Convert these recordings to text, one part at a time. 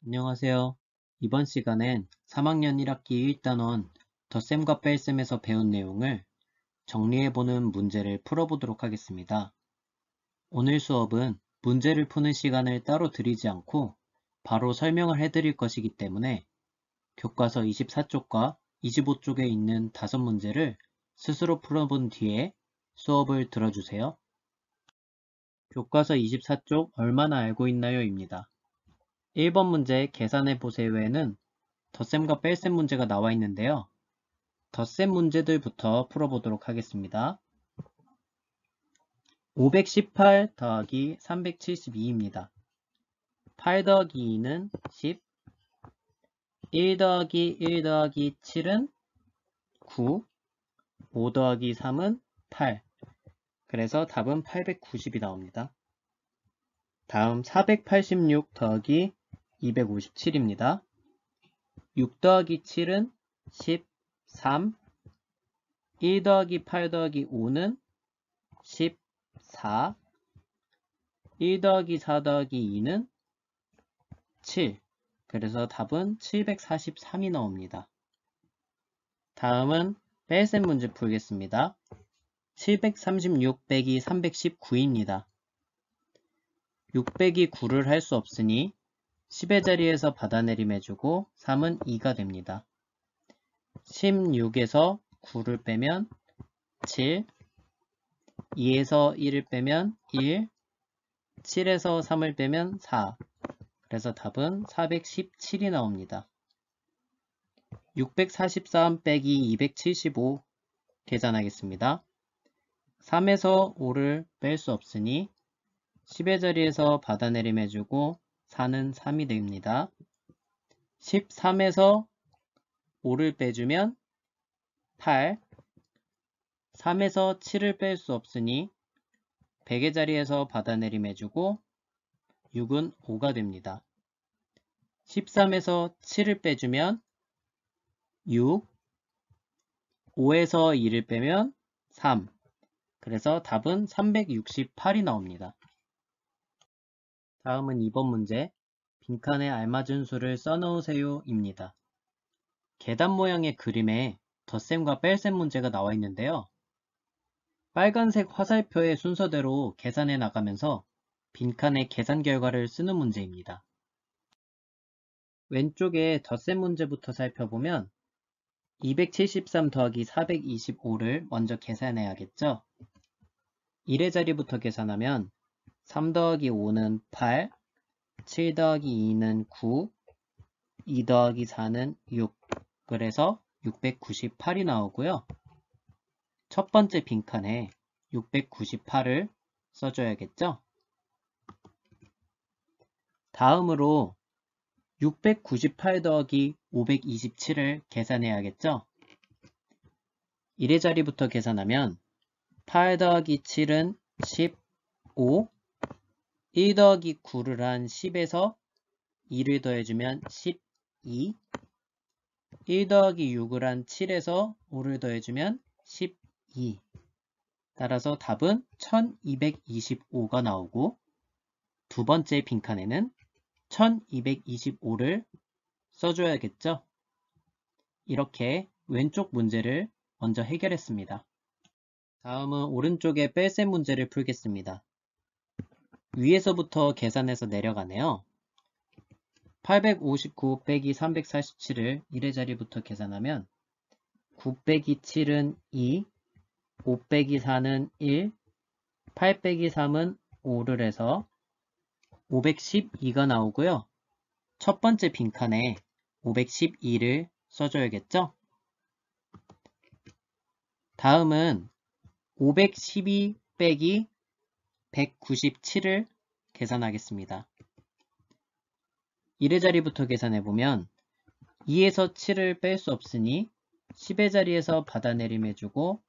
안녕하세요. 이번 시간엔 3학년 1학기 1단원 덧셈과 뺄셈에서 배운 내용을 정리해보는 문제를 풀어보도록 하겠습니다. 오늘 수업은 문제를 푸는 시간을 따로 드리지 않고 바로 설명을 해드릴 것이기 때문에 교과서 24쪽과 25쪽에 있는 5문제를 스스로 풀어본 뒤에 수업을 들어주세요. 교과서 24쪽 얼마나 알고 있나요? 입니다. 1번 문제 계산해 보세요에는 덧셈과 뺄셈 문제가 나와 있는데요. 덧셈 문제들부터 풀어보도록 하겠습니다. 518 더하기 372입니다. 8 더하기 2는 10, 1 더하기 1 더하기 7은 9, 5 더하기 3은 8. 그래서 답은 890이 나옵니다. 다음 486 더하기 257입니다. 6 더하기 7은 13, 1 더하기 8 더하기 5는 14, 1 더하기 4 더하기 2는 7. 그래서 답은 743이 나옵니다. 다음은 뺄셈 문제 풀겠습니다. 736 빼기 319입니다. 6 빼기 9를 할 수 없으니 10의 자리에서 받아내림해주고 3은 2가 됩니다. 16에서 9를 빼면 7, 2에서 1을 빼면 1, 7에서 3을 빼면 4. 그래서 답은 417이 나옵니다. 643 빼기 275 계산하겠습니다. 3에서 5를 뺄 수 없으니 10의 자리에서 받아내림해주고 4는 3이 됩니다. 13에서 5를 빼주면 8, 3에서 7을 뺄 수 없으니 100의 자리에서 받아내림해주고 6은 5가 됩니다. 13에서 7을 빼주면 6, 5에서 2를 빼면 3. 그래서 답은 368이 나옵니다. 다음은 2번 문제. 빈칸에 알맞은 수를 써놓으세요 입니다. 계단 모양의 그림에 덧셈과 뺄셈 문제가 나와 있는데요. 빨간색 화살표의 순서대로 계산해 나가면서 빈칸에 계산 결과를 쓰는 문제입니다. 왼쪽에 덧셈 문제부터 살펴보면 273 더하기 425를 먼저 계산해야겠죠. 1의 자리부터 계산하면 3 더하기 5는 8, 7 더하기 2는 9, 2 더하기 4는 6. 그래서 698이 나오고요. 첫 번째 빈칸에 698을 써줘야겠죠. 다음으로 698 더하기 527을 계산해야겠죠. 1의 자리부터 계산하면 8 더하기 7은 15, 1 더하기 9를 한 10에서 2를 더해주면 12, 1 더하기 6을 한 7에서 5를 더해주면 12. 따라서 답은 1225가 나오고 두 번째 빈칸에는 1225를 써줘야겠죠. 이렇게 왼쪽 문제를 먼저 해결했습니다. 다음은 오른쪽의 뺄셈 문제를 풀겠습니다. 위에서부터 계산해서 내려가네요. 859 빼기 347을 1의 자리부터 계산하면 9 빼기 7은 2, 5 빼기 4는 1, 8 빼기 3은 5를 해서 512가 나오고요. 첫 번째 빈칸에 512를 써줘야겠죠? 다음은 512 빼기 197을 계산하겠습니다. 1의 자리부터 계산해보면 2에서 7을 뺄 수 없으니 10의 자리에서 받아내림해주고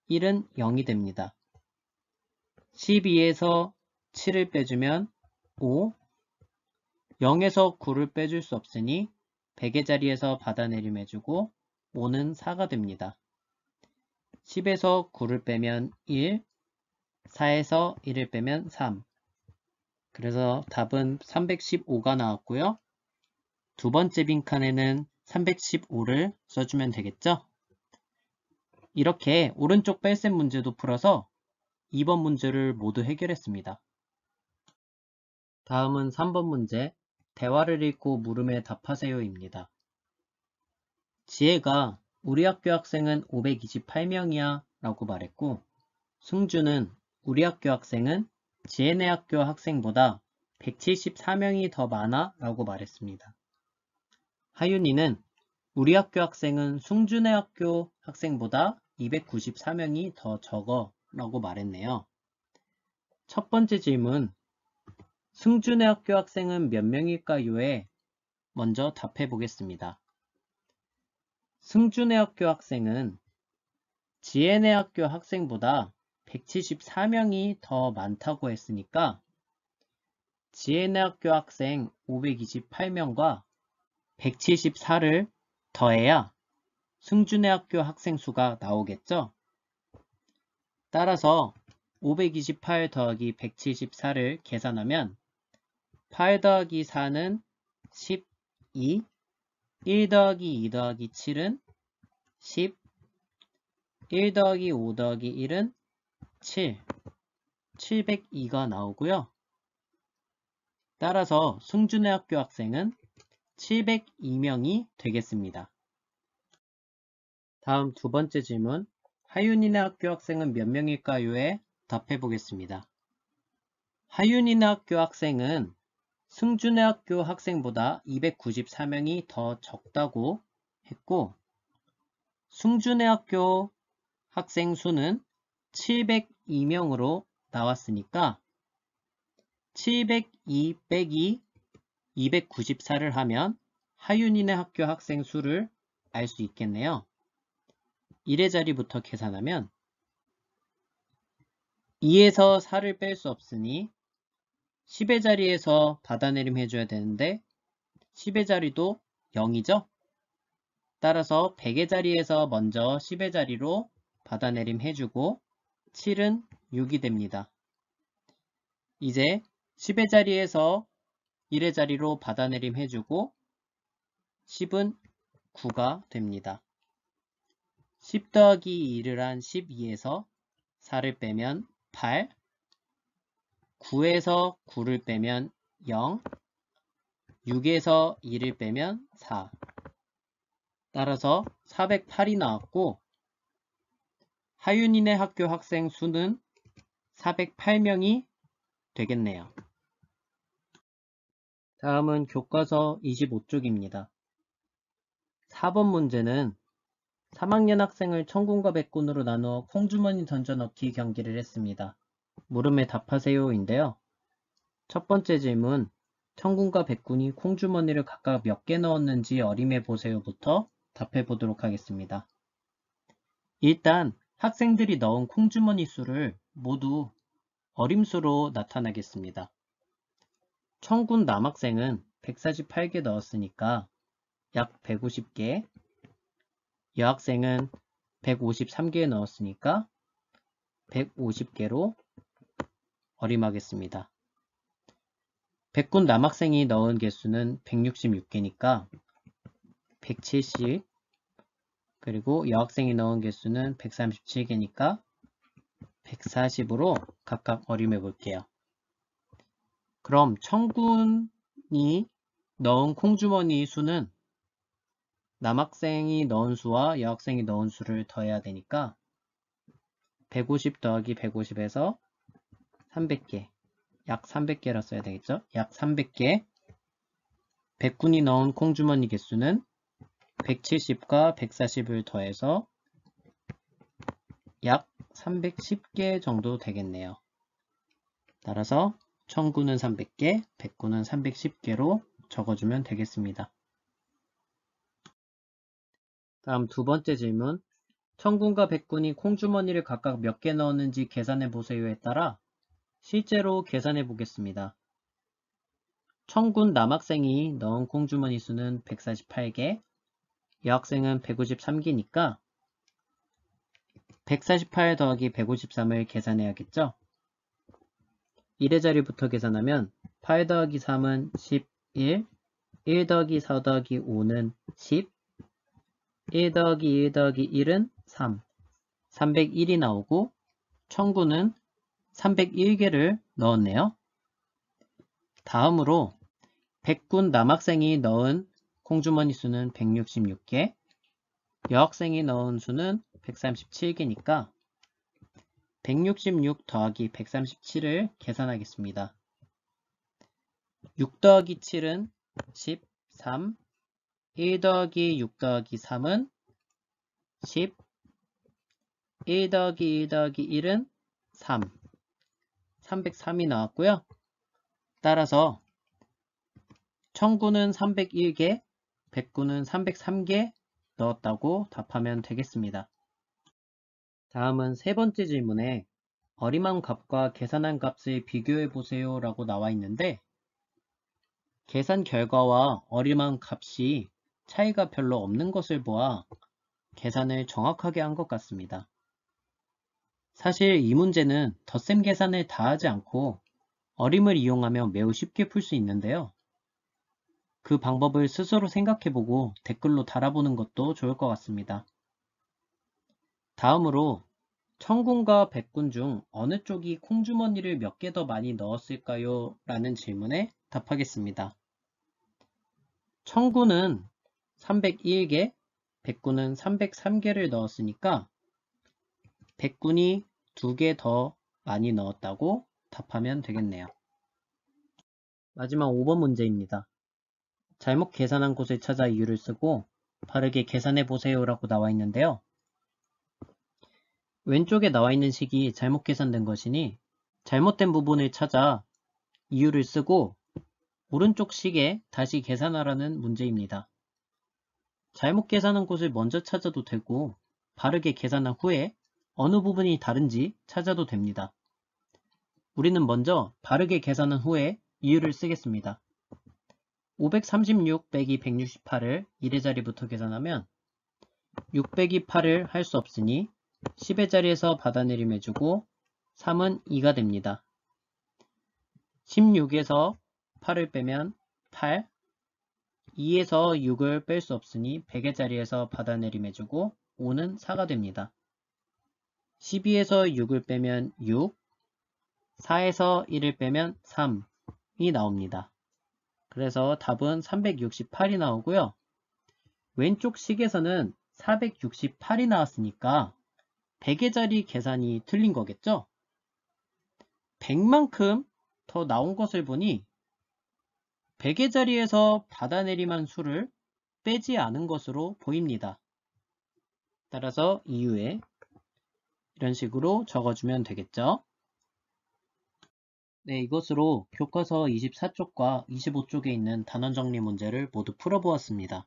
1은 0이 됩니다. 12에서 7을 빼주면 5, 0에서 9를 빼줄 수 없으니 100의 자리에서 받아내림해주고 5는 4가 됩니다. 10에서 9를 빼면 1, 4에서 1을 빼면 3. 그래서 답은 315가 나왔고요. 두 번째 빈칸에는 315를 써주면 되겠죠? 이렇게 오른쪽 뺄셈 문제도 풀어서 2번 문제를 모두 해결했습니다. 다음은 3번 문제, 대화를 읽고 물음에 답하세요입니다. 지혜가 우리 학교 학생은 528명이야 라고 말했고, 승주는 우리 학교 학생은 지혜네 학교 학생보다 174명이 더 많아 라고 말했습니다. 하윤이는 우리 학교 학생은 승준의 학교 학생보다 294명이 더 적어 라고 말했네요. 첫 번째 질문, 승준의 학교 학생은 몇 명일까요에 먼저 답해 보겠습니다. 승준의 학교 학생은 지혜네 학교 학생보다 174명이 더 많다고 했으니까 지혜네 학교 학생 528명과 174를 더해야 승준의 학교 학생 수가 나오겠죠? 따라서 528 더하기 174를 계산하면 8 더하기 4는 12, 1 더하기 2 더하기 7은 10, 1 더하기 5 더하기 1은 7, 702가 나오고요. 따라서 승준의 학교 학생은 702명이 되겠습니다. 다음 두 번째 질문, 하윤이네 학교 학생은 몇 명일까요에 답해 보겠습니다. 하윤이네 학교 학생은 승준의 학교 학생보다 294명이 더 적다고 했고, 승준의 학교 학생 수는 702명으로 나왔으니까 702 빼기 294를 하면 하윤이네 학교 학생 수를 알 수 있겠네요. 1의 자리부터 계산하면 2에서 4를 뺄 수 없으니 10의 자리에서 받아내림 해줘야 되는데 10의 자리도 0이죠? 따라서 100의 자리에서 먼저 10의 자리로 받아내림 해주고 7은 6이 됩니다. 이제 10의 자리에서 1의 자리로 받아내림 해주고 10은 9가 됩니다. 10 더하기 2를 한 12에서 4를 빼면 8, 9에서 9를 빼면 0, 6에서 2를 빼면 4. 따라서 408이 나왔고 하윤이네 학교 학생 수는 408명이 되겠네요. 다음은 교과서 25쪽입니다. 4번 문제는 3학년 학생을 천군과 백군으로 나누어 콩주머니 던져넣기 경기를 했습니다. 물음에 답하세요인데요. 첫 번째 질문, 천군과 백군이 콩주머니를 각각 몇 개 넣었는지 어림해 보세요부터 답해 보도록 하겠습니다. 일단 학생들이 넣은 콩주머니 수를 모두 어림수로 나타나겠습니다. 천군 남학생은 148개 넣었으니까 약 150개, 여학생은 153개 넣었으니까 150개로 어림하겠습니다. 백군 남학생이 넣은 개수는 166개니까 170, 그리고 여학생이 넣은 개수는 137개니까 140으로 각각 어림해 볼게요. 그럼 천군이 넣은 콩주머니 수는 남학생이 넣은 수와 여학생이 넣은 수를 더해야 되니까 150 더하기 150에서 300개, 약 300개라 써야 되겠죠? 약 300개. 백군이 넣은 콩주머니 개수는 170과 140을 더해서 약 310개 정도 되겠네요. 따라서 천군은 300개, 백군은 310개로 적어주면 되겠습니다. 다음 두 번째 질문, 천군과 백군이 콩주머니를 각각 몇 개 넣었는지 계산해 보세요에 따라 실제로 계산해 보겠습니다. 천군 남학생이 넣은 콩주머니 수는 148개, 여학생은 153개니까 148 더하기 153을 계산해야겠죠? 1의 자리부터 계산하면 8 더하기 3은 11, 1 더하기 4 더하기 5는 10, 1 더하기 1 더하기 1은 3, 301이 나오고 청구는 301개를 넣었네요. 다음으로 백군 남학생이 넣은 콩주머니 수는 166개, 여학생이 넣은 수는 137개니까 166 더하기 137을 계산하겠습니다. 6 더하기 7은 13, 1 더하기 6 더하기 3은 10, 1 더하기 1 더하기 1은 3, 303이 나왔고요. 따라서 청구는 301개, 백구는 303개 넣었다고 답하면 되겠습니다. 다음은 세 번째 질문에 어림한 값과 계산한 값을 비교해보세요 라고 나와 있는데 계산 결과와 어림한 값이 차이가 별로 없는 것을 보아 계산을 정확하게 한 것 같습니다. 사실 이 문제는 덧셈 계산을 다 하지 않고 어림을 이용하면 매우 쉽게 풀 수 있는데요. 그 방법을 스스로 생각해보고 댓글로 달아보는 것도 좋을 것 같습니다. 다음으로 청군과 백군 중 어느 쪽이 콩주머니를 몇 개 더 많이 넣었을까요? 라는 질문에 답하겠습니다. 청군은 301개, 백군은 303개를 넣었으니까 백군이 2개 더 많이 넣었다고 답하면 되겠네요. 마지막 5번 문제입니다. 잘못 계산한 곳을 찾아 이유를 쓰고 바르게 계산해 보세요 라고 나와 있는데요. 왼쪽에 나와 있는 식이 잘못 계산된 것이니 잘못된 부분을 찾아 이유를 쓰고 오른쪽 식에 다시 계산하라는 문제입니다. 잘못 계산한 곳을 먼저 찾아도 되고 바르게 계산한 후에 어느 부분이 다른지 찾아도 됩니다. 우리는 먼저 바르게 계산한 후에 이유를 쓰겠습니다. 536 빼기 168을 1의 자리부터 계산하면 6 빼기 8을 할 수 없으니 10의 자리에서 받아내림 해주고 3은 2가 됩니다. 16에서 8을 빼면 8, 2에서 6을 뺄 수 없으니 100의 자리에서 받아내림 해주고 5는 4가 됩니다. 12에서 6을 빼면 6, 4에서 1을 빼면 3이 나옵니다. 그래서 답은 368이 나오고요. 왼쪽 식에서는 468이 나왔으니까 100의 자리 계산이 틀린 거겠죠? 100만큼 더 나온 것을 보니 100의 자리에서 받아내림한 수를 빼지 않은 것으로 보입니다. 따라서 이유에 이런 식으로 적어주면 되겠죠? 네, 이것으로 교과서 24쪽과 25쪽에 있는 단원 정리 문제를 모두 풀어보았습니다.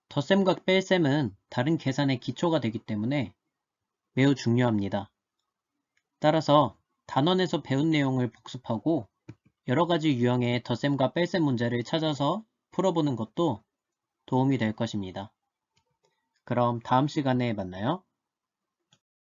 덧셈과 뺄셈은 다른 계산의 기초가 되기 때문에 매우 중요합니다. 따라서 단원에서 배운 내용을 복습하고 여러가지 유형의 덧셈과 뺄셈 문제를 찾아서 풀어보는 것도 도움이 될 것입니다. 그럼 다음 시간에 만나요.